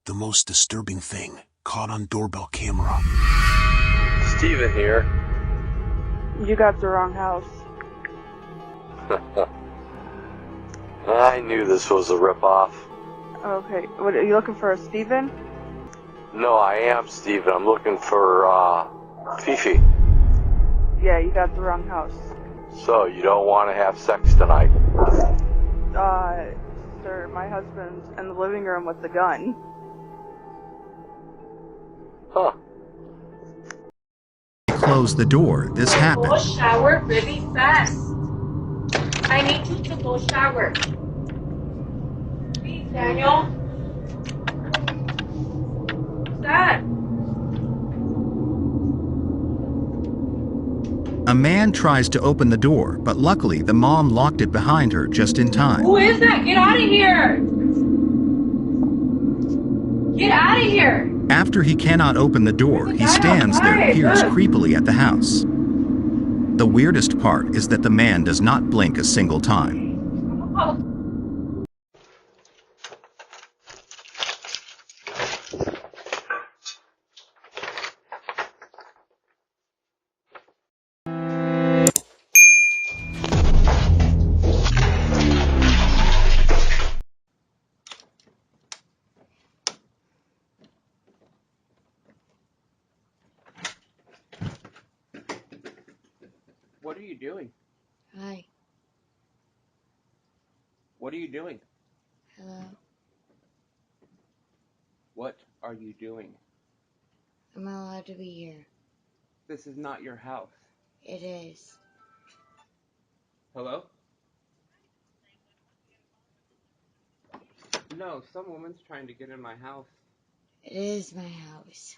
The most disturbing thing caught on doorbell camera. Steven here. You got the wrong house. I knew this was a ripoff. Okay, what are you looking for, Steven? No, I am Steven. I'm looking for, Fifi. Yeah, you got the wrong house. So, you don't want to have sex tonight? Sir, my husband's in the living room with the gun. Huh. Close the door. This happened. Go shower really fast. I need you to go shower. Please, Daniel. Dad. A man tries to open the door, but luckily the mom locked it behind her just in time. Who is that? Get out of here. Get out of here. After he cannot open the door, he stands there and peers creepily at the house. The weirdest part is that the man does not blink a single time. What are you doing? Hi. What are you doing? Hello. What are you doing? I'm not allowed to be here. This is not your house. It is. Hello? No, some woman's trying to get in my house. It is my house.